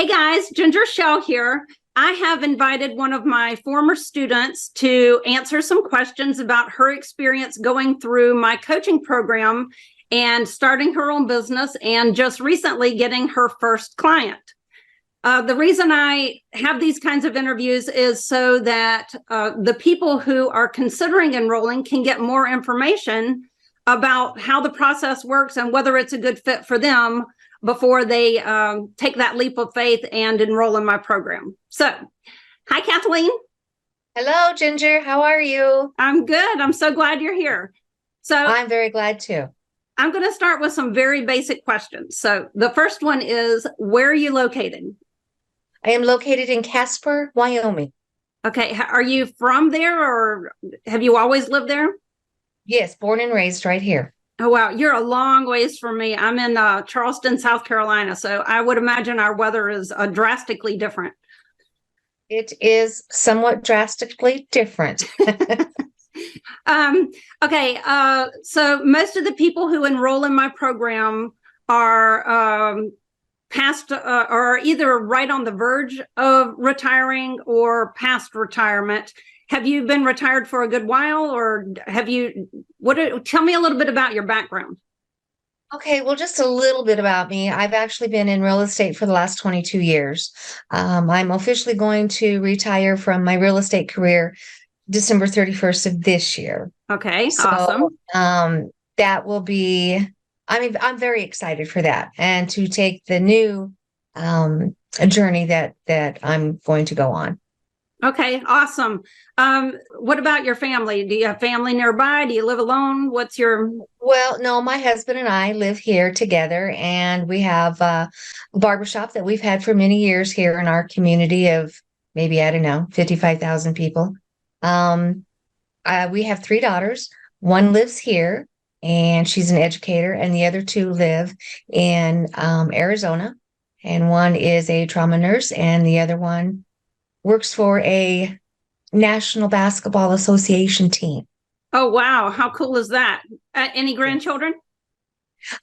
Hey guys, Ginger Shell here. I have invited one of my former students to answer some questions about her experience going through my coaching program and starting her own business and just recently getting her first client. The reason I have these kinds of interviews is so that the people who are considering enrolling can get more information about how the process works and whether it's a good fit for them before they take that leap of faith and enroll in my program. So, hi, Kathleen. Hello, Ginger. How are you? I'm good. I'm so glad you're here. So I'm very glad too. I'm going to start with some very basic questions. So the first one is, where are you located? I am located in Casper, Wyoming. Okay. Are you from there or have you always lived there? Yes, born and raised right here. Oh, wow. You're a long ways from me. I'm in Charleston, South Carolina. So I would imagine our weather is drastically different. It is somewhat drastically different. Okay. So most of the people who enroll in my program are past or either right on the verge of retiring or past retirement. Have you been retired for a good while, or have you, tell me a little bit about your background. Okay, well, just a little bit about me. I've actually been in real estate for the last 22 years. I'm officially going to retire from my real estate career December 31st of this year. Okay, so, awesome. That will be, I'm very excited for that and to take the new journey that I'm going to go on. Okay, awesome. What about your family? Do you have family nearby? Do you live alone? Well, no, my husband and I live here together, and we have a barbershop that we've had for many years here in our community of maybe, I don't know, 55,000 people. We have 3 daughters. One lives here, and she's an educator, and the other 2 live in Arizona, and one is a trauma nurse, and the other one works for a National Basketball Association team. Oh, wow. How cool is that? Any grandchildren?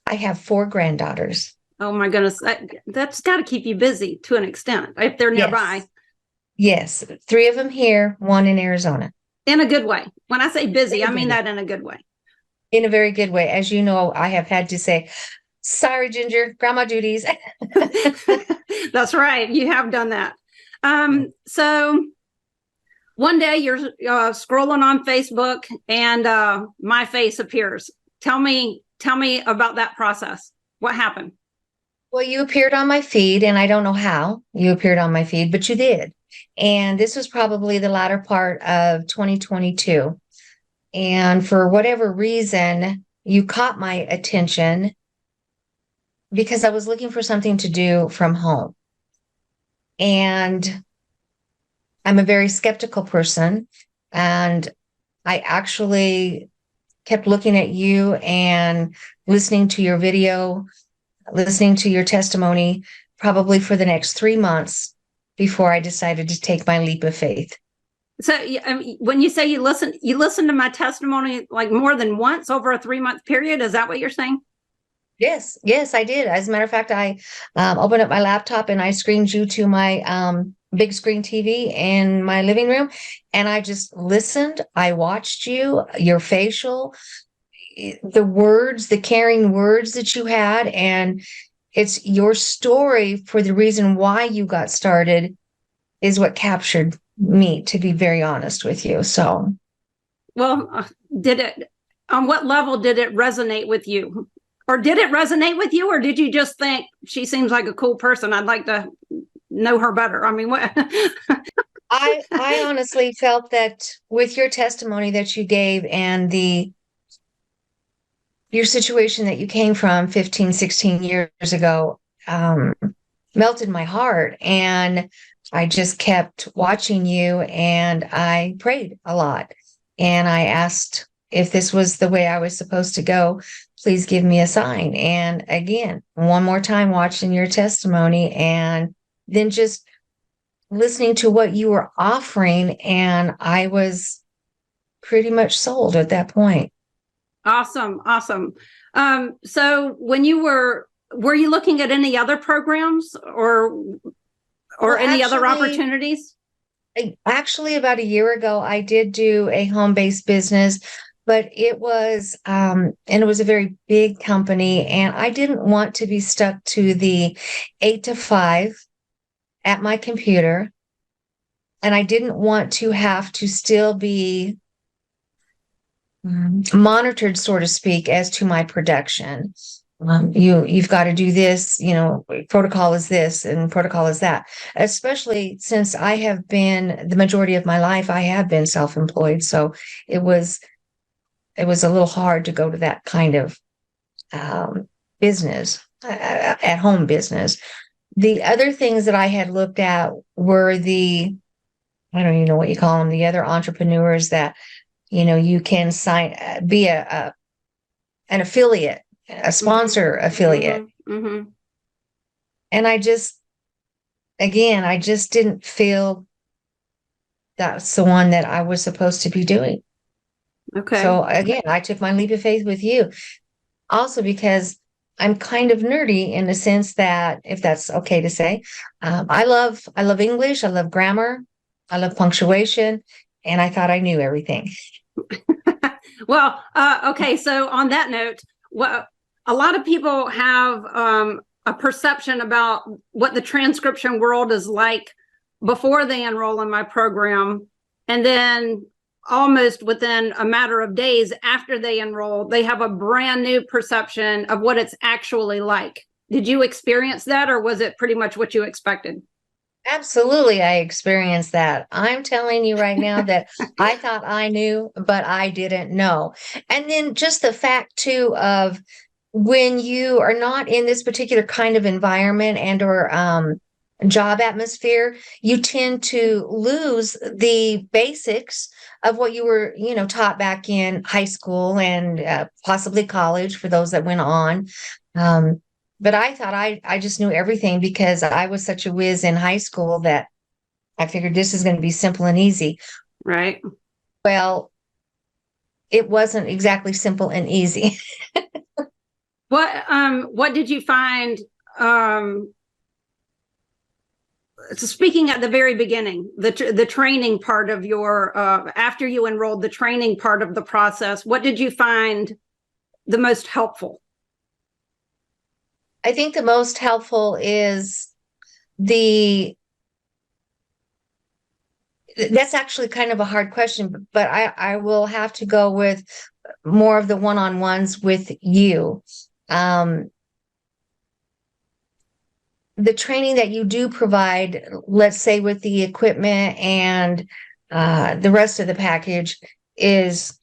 I have 4 granddaughters. Oh, my goodness. That's got to keep you busy to an extent if they're nearby. Yes. 3 of them here, 1 in Arizona. In a good way. When I say busy, I mean that in a good way. In a very good way. As you know, I have had to say, sorry, Ginger, grandma duties. That's right. You have done that. So one day you're scrolling on Facebook and my face appears. Tell me about that process. What happened? Well, you appeared on my feed, and I don't know how you appeared on my feed, but you did. And this was probably the latter part of 2022. And for whatever reason, you caught my attention because I was looking for something to do from home. And I'm a very skeptical person, and I actually kept looking at you and listening to your video, listening to your testimony, probably for the next 3 months before I decided to take my leap of faith. So when you say you listen to my testimony like more than once over a 3-month period, is that what you're saying? Yes, I did. As a matter of fact, I opened up my laptop and I screened you to my big screen TV in my living room, and I just listened. I watched you, your facial, the words, the caring words that you had, and it's your story for the reason why you got started is what captured me, to be very honest with you. So, well, on what level did it resonate with you? Or did it resonate with you, or did you just think she seems like a cool person? I'd like to know her better. I mean, what? I honestly felt that with your testimony that you gave and your situation that you came from 15, 16 years ago, melted my heart. And I just kept watching you, and I prayed a lot. And I asked if this was the way I was supposed to go, please give me a sign. And again, one more time watching your testimony and then just listening to what you were offering. And I was pretty much sold at that point. Awesome. So when you were you looking at any other programs, or or Well, any other actually, opportunities? actually, about a year ago, I did do a home-based business, but and it was a very big company, and I didn't want to be stuck to the 8 to 5 at my computer, and I didn't want to have to still be monitored, so to speak, as to my production. You've got to do this, protocol is this and protocol is that. Especially since I have been the majority of my life, I have been self-employed, so it was a little hard to go to that kind of business, at home business. The other things that I had looked at were I don't even know what you call them, the other entrepreneurs that you can be an affiliate, a sponsor affiliate. And I just didn't feel that's the one that I was supposed to be doing. Okay. So again, I took my leap of faith with you. Also because I'm kind of nerdy in the sense that, if that's okay to say, I love English, I love grammar, I love punctuation, and I thought I knew everything. Well, okay. So on that note, a lot of people have a perception about what the transcription world is like before they enroll in my program. And then almost within a matter of days after they enroll, they have a brand new perception of what it's actually like. Did you experience that, or was it pretty much what you expected? Absolutely, I experienced that. I'm telling you right now that I thought I knew, but I didn't know. And then just the fact too of when you are not in this particular kind of environment and or job atmosphere, you tend to lose the basics of what you were, taught back in high school and possibly college for those that went on. But I thought I just knew everything because I was such a whiz in high school that I figured this is going to be simple and easy. Right. Well, it wasn't exactly simple and easy. What did you find? So speaking at the very beginning, the training part of your after you enrolled, the training part of the process, what did you find the most helpful? I think the most helpful is that's actually kind of a hard question, but I will have to go with more of the one-on-ones with you. The training that you do provide, let's say with the equipment and the rest of the package is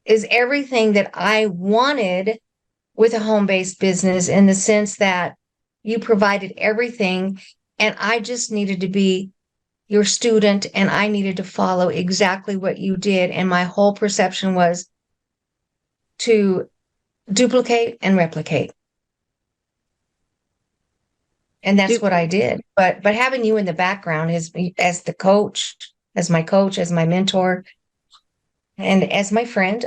everything that I wanted with a home-based business, in the sense that you provided everything and I just needed to be your student and I needed to follow exactly what you did. And my whole perception was to duplicate and replicate. And that's what I did. But having you in the background as the coach, as my coach, as my mentor, and as my friend,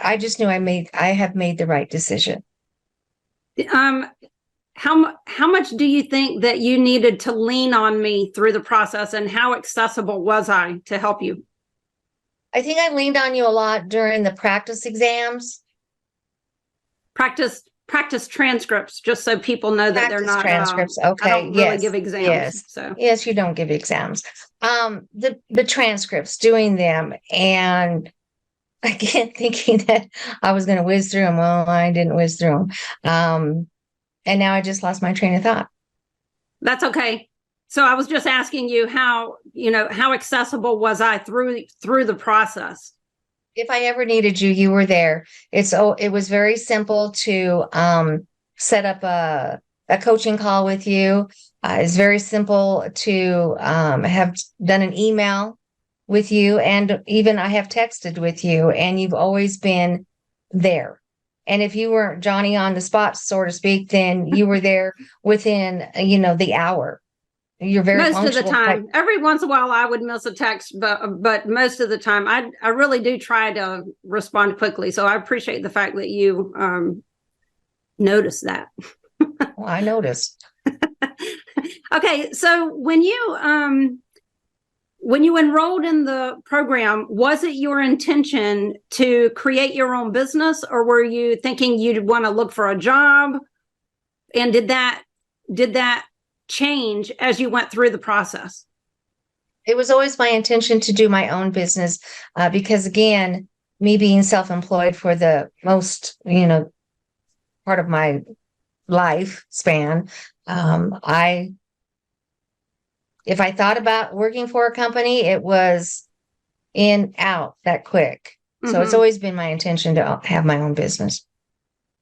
I just knew I have made the right decision. How much do you think that you needed to lean on me through the process, and how accessible was I to help you? I think I leaned on you a lot during the practice exams. Practice transcripts, just so people know that they're not transcripts. Okay. I don't really give exams. Yes. So yes, you don't give exams. The transcripts, doing them, and again thinking that I was going to whiz through them. Well, I didn't whiz through them. And now I just lost my train of thought. That's okay. So I was just asking you how accessible was I through the process? If I ever needed you, you were there. It was very simple to set up a coaching call with you. It's very simple to have done an email with you, and even I have texted with you, and you've always been there. And if you weren't Johnny on the spot, so to speak, then you were there within, the hour. You're very most of the time. Every once in a while I would miss a text, but most of the time I really do try to respond quickly. So I appreciate the fact that you noticed that. Well, I noticed. Okay, so when you enrolled in the program, was it your intention to create your own business, or were you thinking you'd want to look for a job? And did that change as you went through the process? It was always my intention to do my own business because, again, me being self-employed for the most, part of my life span, if I thought about working for a company, it was in, out that quick. So it's Mhm. always been my intention to have my own business.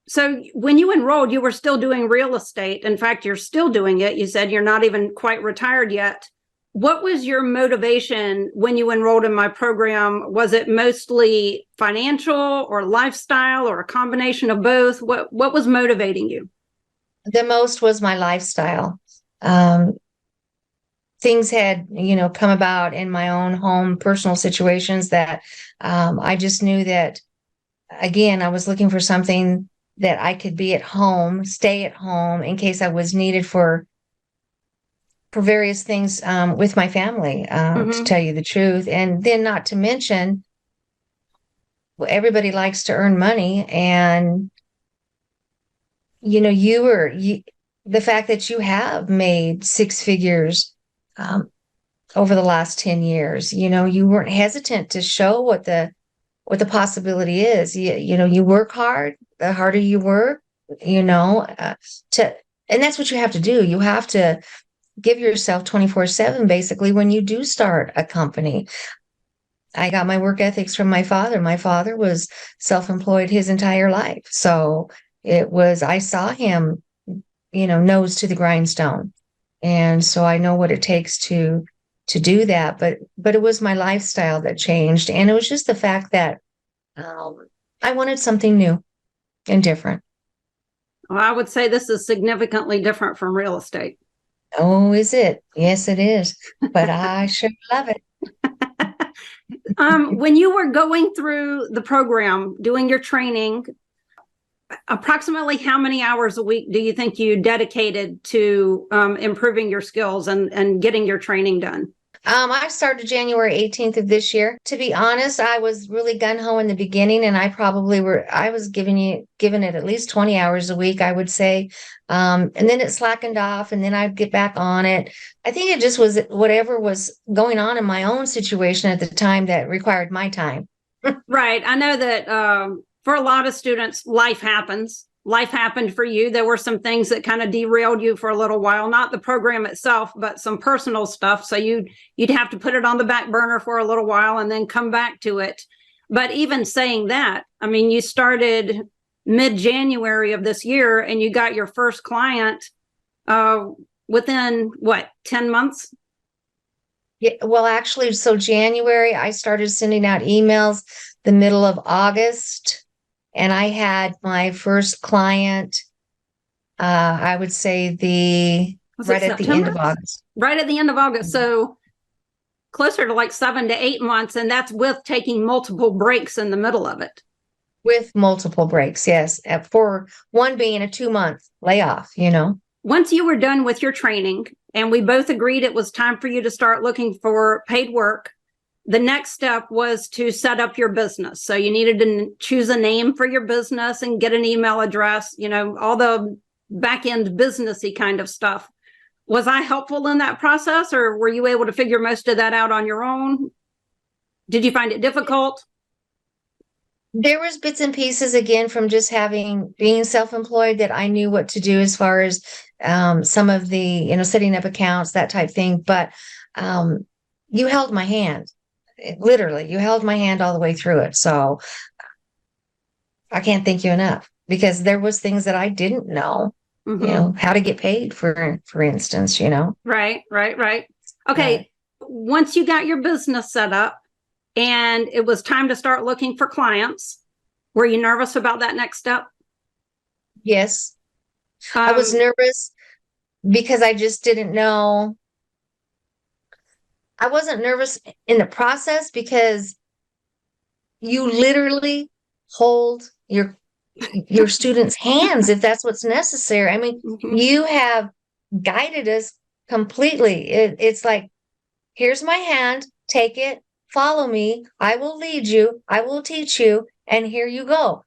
So when you enrolled, you were still doing real estate. In fact, you're still doing it. You said you're not even quite retired yet. What was your motivation when you enrolled in my program? Was it mostly financial or lifestyle or a combination of both? What was motivating you? The most was my lifestyle. Things had, come about in my own home, personal situations that I just knew that, again, I was looking for something that I could be at home, stay at home in case I was needed for various things with my family, to Mm-hmm. tell you the truth. And then not to mention, well, everybody likes to earn money. And, the fact that you have made six figures over the last 10 years, you weren't hesitant to show what the possibility is. You work hard, the harder you work, to, and that's what you have to do. You have to give yourself 24/7, basically, when you do start a company. I got my work ethics from my father. My father was self-employed his entire life. So I saw him, nose to the grindstone. And so I know what it takes to do that. But it was my lifestyle that changed. And it was just the fact that I wanted something new and different. Well, I would say this is significantly different from real estate. Oh, is it? Yes, it is. But I sure love it. When you were going through the program, doing your training, approximately how many hours a week do you think you dedicated to improving your skills and getting your training done? I started January 18th of this year. To be honest, I was really gun ho in the beginning, and I was giving it at least 20 hours a week, I would say. And then it slackened off, and then I'd get back on it. I think it just was whatever was going on in my own situation at the time that required my time. Right. I know that for a lot of students, life happens. Life happened for you. There were some things that kind of derailed you for a little while, not the program itself, but some personal stuff. So you'd have to put it on the back burner for a little while and then come back to it. But even saying that, I mean, you started mid-January of this year and you got your first client within what, 10 months? Yeah, well, actually, so January, I started sending out emails the middle of August, and I had my first client, I would say Was it right at the end of September? August. Right at the end of August. So closer to like 7 to 8 months. And that's with taking multiple breaks in the middle of it. With multiple breaks, yes. For one being a 2-month layoff. Once you were done with your training and we both agreed it was time for you to start looking for paid work, the next step was to set up your business. So you needed to choose a name for your business and get an email address, all the back end businessy kind of stuff. Was I helpful in that process, or were you able to figure most of that out on your own? Did you find it difficult? There was bits and pieces, again, from just being self-employed, that I knew what to do as far as some of the, setting up accounts, that type thing. But you held my hand. Literally, you held my hand all the way through it. So I can't thank you enough, because there was things that I didn't know, Mm-hmm. how to get paid, for instance. Right. Uh, Okay. Once you got your business set up and it was time to start looking for clients, were you nervous about that next step? yes, I was Um, nervous because I just didn't know. I wasn't nervous in the process because you literally hold your students' hands if that's what's necessary. I mean, Mhm. you have guided us completely. It's like, here's my hand, take it, follow me. I will lead you, I will teach you, and here you go.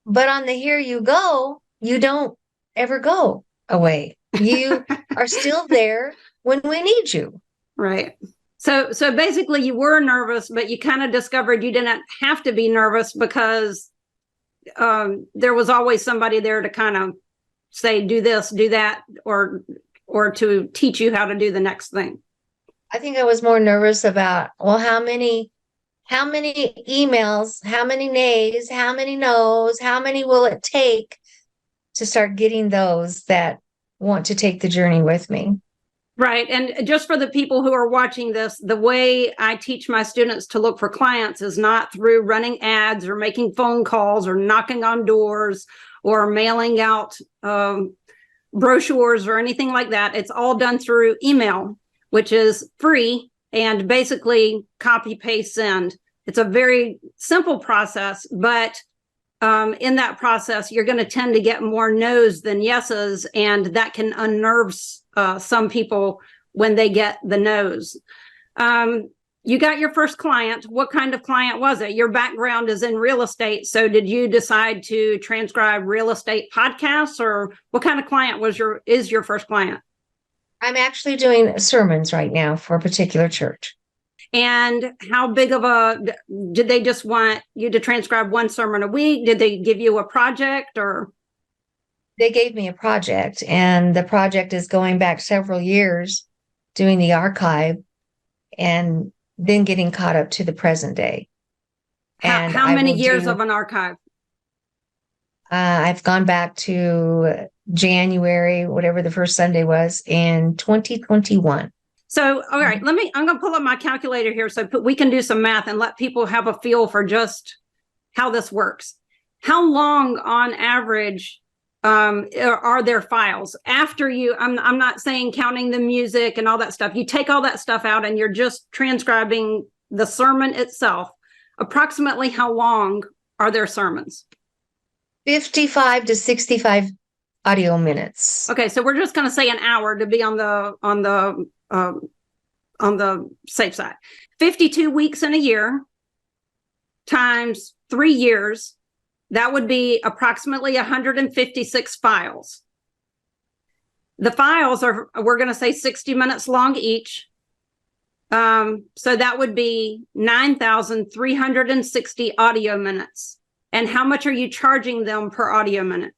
But on the here you go, you don't ever go away. You are still there when we need you. Right. So basically you were nervous, but you kind of discovered you didn't have to be nervous because there was always somebody there to kind of say, do this, do that, or to teach you how to do the next thing. I think I was more nervous about, well, how many emails, how many nays, how many no's, how many will it take to start getting those that want to take the journey with me? Right. And just for the people who are watching this, the way I teach my students to look for clients is not through running ads or making phone calls or knocking on doors or mailing out brochures or anything like that. It's all done through email, which is free and basically copy, paste, send. It's a very simple process, but in that process, you're going to tend to get more no's than yeses, and that can unnerve some people when they get the no's. You got your first client. What kind of client was it? Your background is in real estate. So did you decide to transcribe real estate podcasts, or what kind of client is your first client? I'm actually doing sermons right now for a particular church. And how big of did they just want you to transcribe one sermon a week? Did they give you a project, or? They gave me a project, and the project is going back several years, doing the archive and then getting caught up to the present day. And how many years of an archive? I've gone back to January, whatever the first Sunday was, in 2021. So, all right, I'm going to pull up my calculator here so we can do some math and let people have a feel for just how this works. How long on average are there files after I'm not saying counting the music and all that stuff. You take all that stuff out and you're just transcribing the sermon itself. Approximately how long are there sermons? 55 to 65 audio minutes. Okay, so we're just going to say an hour to be on the safe side. 52 weeks in a year times 3 years, that would be approximately 156 files. The files we're going to say 60 minutes long each. So that would be 9,360 audio minutes. And how much are you charging them per audio minute?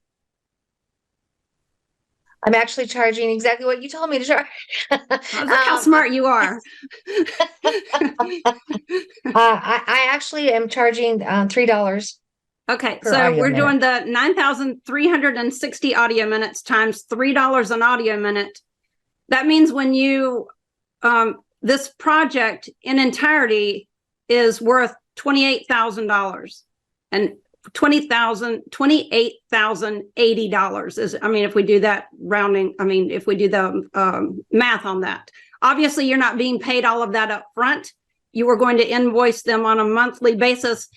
I'm actually charging exactly what you told me to charge. Look how smart you are. I actually am charging $3. Okay, so we're doing the 9,360 audio minutes times $3 an audio minute. That means when you, this project in entirety is worth $28,000, and $28,080 is, I mean, if we do that rounding, I mean, if we do the math on that. Obviously, you're not being paid all of that up front. You are going to invoice them on a monthly basis.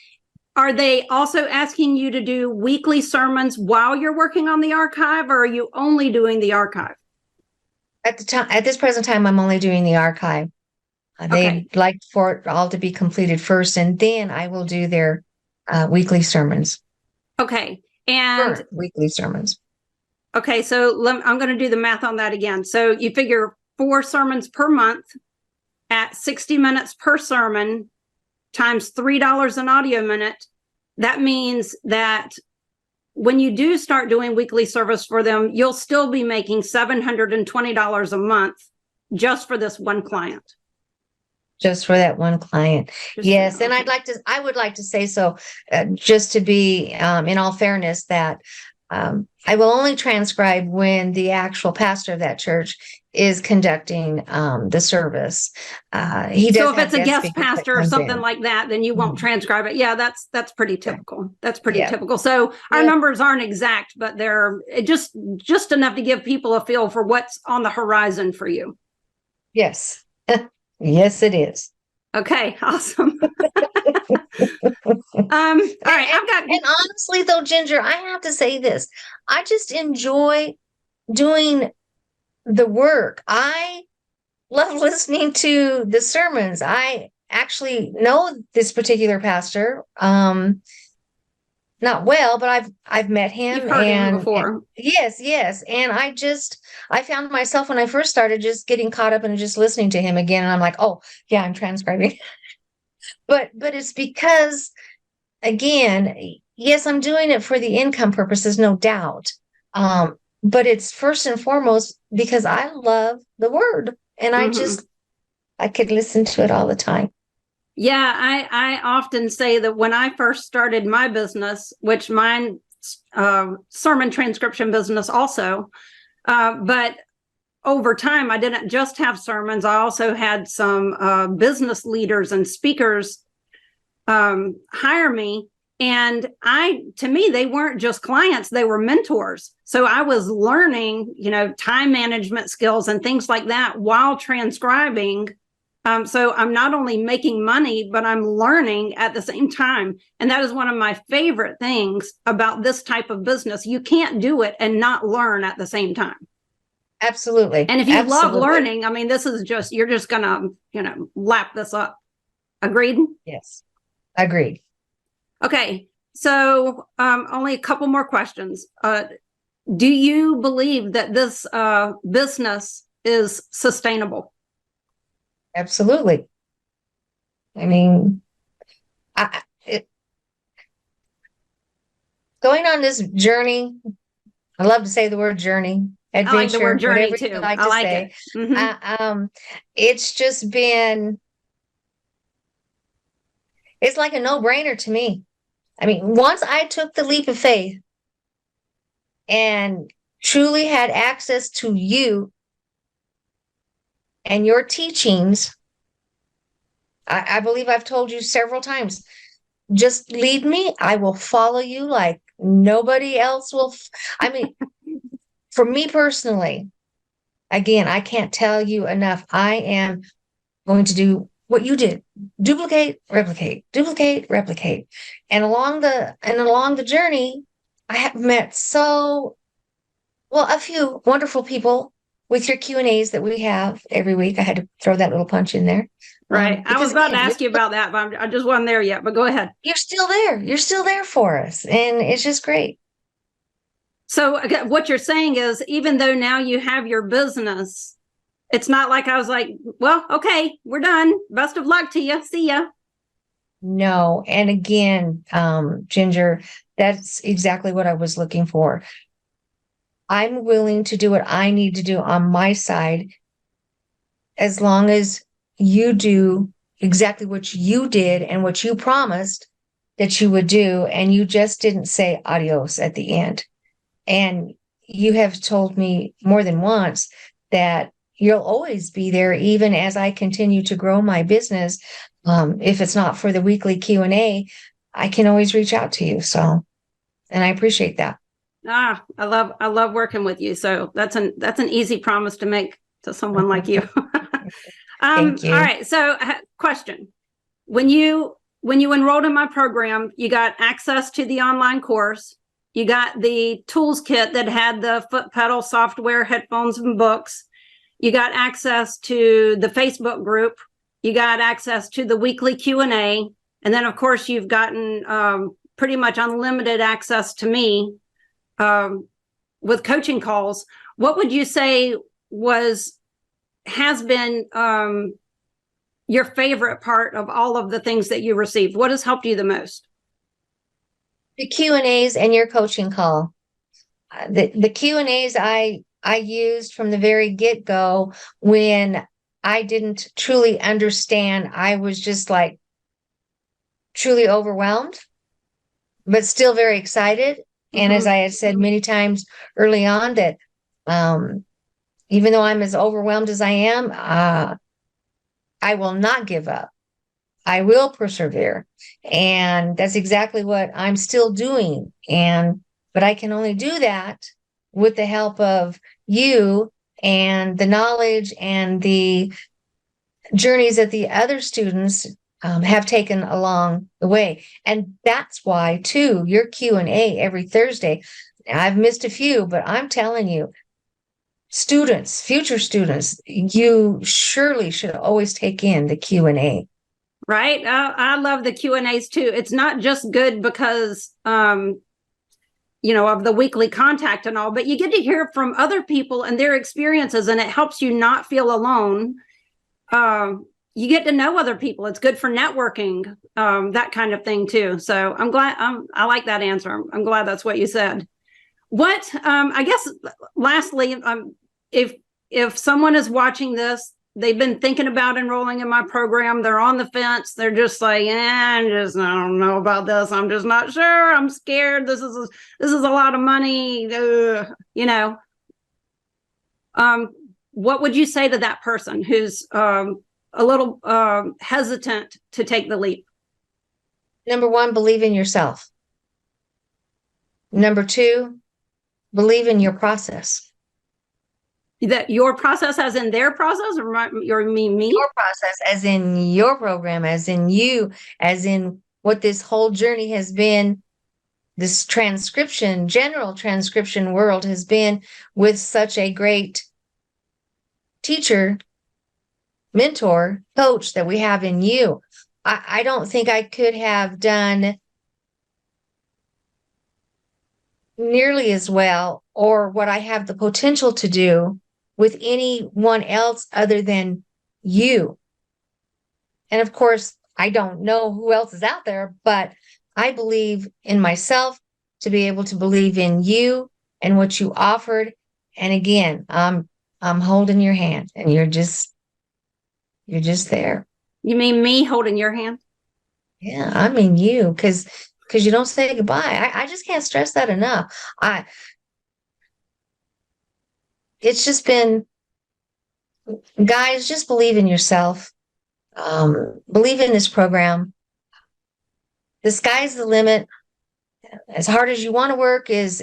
Are they also asking you to do weekly sermons while you're working on the archive, or are you only doing the archive? At this present time, I'm only doing the archive. They'd like for it all to be completed first, and then I will do their weekly sermons. Okay. And weekly sermons. Okay. So I'm going to do the math on that again. So you figure 4 sermons per month at 60 minutes per sermon times $3 an audio minute. That means that when you do start doing weekly service for them, you'll still be making $720 a month just for this one client. Just for that one client. Yes. And I would like to say so, just to be, in all fairness, that I will only transcribe when the actual pastor of that church is conducting the service. He does. So if it's a guest pastor or something like that, then you won't transcribe it. Yeah, that's pretty typical. That's pretty typical. So our numbers aren't exact, but they're just enough to give people a feel for what's on the horizon for you. Yes. Yes, it is. Okay, awesome. All right, I've got. And honestly, though, Ginger, I have to say this. I just enjoy doing the work. I love listening to the sermons. I actually know this particular pastor, not well, but I've met him. You've heard him before. Yes. And I found myself when I first started just getting caught up and just listening to him again. And I'm like, oh yeah, I'm transcribing. But it's because, again, yes, I'm doing it for the income purposes, no doubt. But it's first and foremost because I love the word, and I could listen to it all the time. Yeah, I often say that when I first started my business, which mine sermon transcription business also, but over time I didn't just have sermons. I also had some business leaders and speakers hire me. And to me, they weren't just clients, they were mentors. So I was learning, time management skills and things like that while transcribing. So I'm not only making money, but I'm learning at the same time. And that is one of my favorite things about this type of business. You can't do it and not learn at the same time. Absolutely. And if you love learning, I mean, you're just gonna, lap this up. Agreed? Yes. Agreed. Okay. So only a couple more questions. Do you believe that this business is sustainable? Absolutely. I mean, going on this journey, I love to say the word journey, adventure, I like the word journey too. I like it. It's just been, it's like a no-brainer to me. I mean, once I took the leap of faith and truly had access to you and your teachings, I believe I've told you several times, just lead me. I will follow you like nobody else will. I mean, for me personally, again, I can't tell you enough. I am going to do what you did. Duplicate, replicate, duplicate, replicate. And along the journey, I have met a few wonderful people with your Q&As that we have every week. I had to throw that little punch in there. Right. I was about to ask you about that, but I just wasn't there yet, but go ahead. You're still there. You're still there for us. And it's just great. So what you're saying is, even though now you have your business, it's not like I was like, well, okay, we're done. Best of luck to you. See ya. No. And again, Ginger, that's exactly what I was looking for. I'm willing to do what I need to do on my side, as long as you do exactly what you did and what you promised that you would do. And you just didn't say adios at the end. And you have told me more than once that you'll always be there, even as I continue to grow my business. If it's not for the weekly Q&A, I can always reach out to you. So, and I appreciate that. I love working with you. So that's an easy promise to make to someone like you. Thank you. All right. So question, when you enrolled in my program, you got access to the online course. You got the tools kit that had the foot pedal software, headphones, and books. You got access to the Facebook group. You got access to the weekly Q&A. And then, of course, you've gotten pretty much unlimited access to me with coaching calls. What would you say has been your favorite part of all of the things that you received? What has helped you the most? The Q&As and your coaching call. The Q&As I used from the very get-go when I didn't truly understand. I was just like truly overwhelmed, but still very excited. And as I had said many times early on, that even though I'm as overwhelmed as I am, I will not give up. I will persevere. And that's exactly what I'm still doing. But I can only do that with the help of you and the knowledge and the journeys that the other students have taken along the way. And that's why, too, your Q&A every Thursday. I've missed a few, but I'm telling you, students, future students, you surely should always take in the Q&A. Right. I love the Q&As too. It's not just good because, of the weekly contact and all, but you get to hear from other people and their experiences, and it helps you not feel alone. You get to know other people. It's good for networking, that kind of thing too. So I'm glad, I like that answer. I'm glad that's what you said. What, I guess, lastly, if someone is watching this, they've been thinking about enrolling in my program, they're on the fence, they're just like, I don't know about this. I'm just not sure. I'm scared. This is a lot of money. What would you say to that person who's a little hesitant to take the leap? Number one, believe in yourself. Number two, believe in your process. That your process as in their process, or me? Your process as in your program, as in you, as in what this whole journey has been, this general transcription world has been, with such a great teacher, mentor, coach that we have in you. I don't think I could have done nearly as well, or what I have the potential to do, with anyone else other than you. And of course, I don't know who else is out there, but I believe in myself to be able to believe in you and what you offered. And again, I'm holding your hand, and you're just there. You mean me holding your hand? Yeah, I mean you, because you don't say goodbye. I just can't stress that enough. It's just been, guys, just believe in yourself. Believe in this program. The sky's the limit. As hard as you want to work is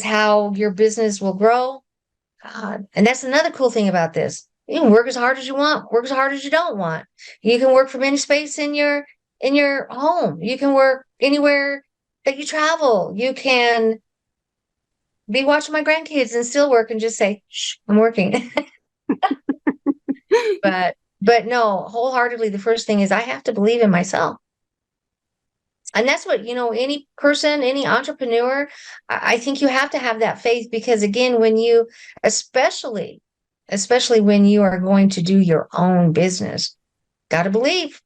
how your business will grow. And that's another cool thing about this. You can work as hard as you want, work as hard as you don't want. You can work from any space in your home. You can work anywhere that you travel. You can be watching my grandkids and still work and just say, shh, I'm working. But no, wholeheartedly, the first thing is I have to believe in myself. And that's what, any person, any entrepreneur, I think you have to have that faith, because again, when you, especially when you are going to do your own business, got to believe.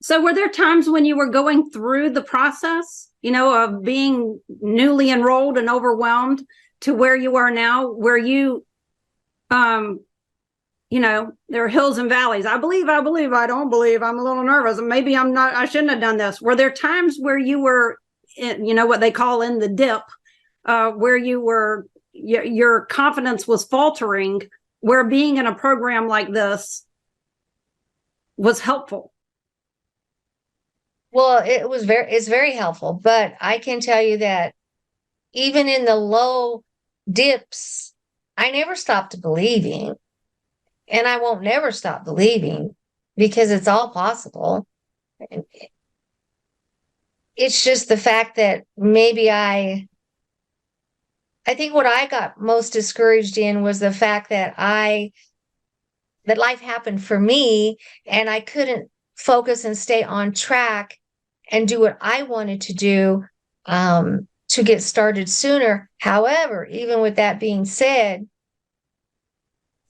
So were there times when you were going through the process, of being newly enrolled and overwhelmed, to where you are now, where you, there are hills and valleys. I believe, I don't believe, I'm a little nervous, and maybe I shouldn't have done this. Were there times where you were, what they call in the dip, where you were, your confidence was faltering, where being in a program like this was helpful? Well, it's very helpful, but I can tell you that even in the low dips, I never stopped believing, and I won't never stop believing, because it's all possible. It's just the fact that maybe I think what I got most discouraged in was the fact that that life happened for me, and I couldn't focus and stay on track and do what I wanted to do, to get started sooner. However, even with that being said,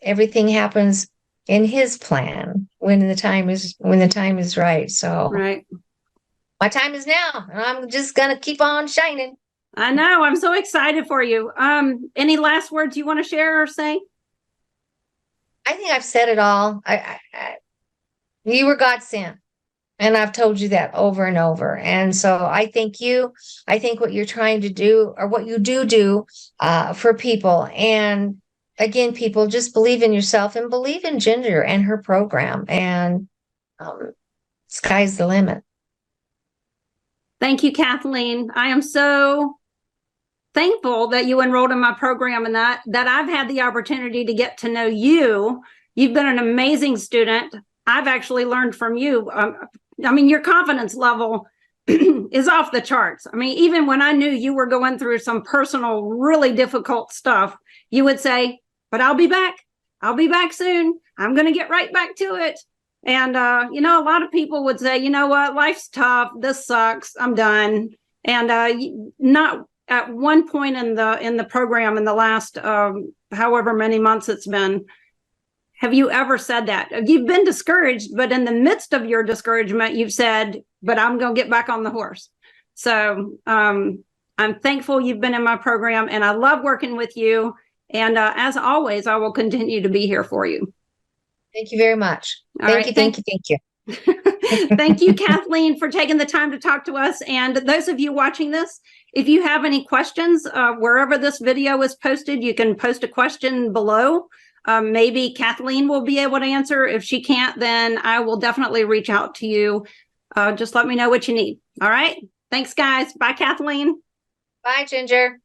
everything happens in his plan when the time is right. So right. My time is now, and I'm just gonna keep on shining. I know. I'm so excited for you. Any last words you want to share or say? I think I've said it all. You were God sent. And I've told you that over and over. And so I thank you. I think what you're trying to do, or what you do for people. And again, people, just believe in yourself and believe in Ginger and her program. And sky's the limit. Thank you, Kathleen. I am so thankful that you enrolled in my program, and that I've had the opportunity to get to know you. You've been an amazing student. I've actually learned from you. I mean, your confidence level is off the charts. I mean, even when I knew you were going through some personal, really difficult stuff, you would say, but I'll be back. I'll be back soon. I'm going to get right back to it. And, you know, a lot of people would say, you know what, life's tough. This sucks. I'm done. And not at one point in the program in the last however many months it's been, have you ever said that? You've been discouraged, but in the midst of your discouragement, you've said, but I'm going to get back on the horse. So I'm thankful you've been in my program, and I love working with you. And as always, I will continue to be here for you. Thank you very much. Thank you. Thank you. Thank you, Kathleen, for taking the time to talk to us. And those of you watching this, if you have any questions, wherever this video is posted, you can post a question below. Maybe Kathleen will be able to answer. If she can't, then I will definitely reach out to you. Just let me know what you need. All right. Thanks, guys. Bye, Kathleen. Bye, Ginger.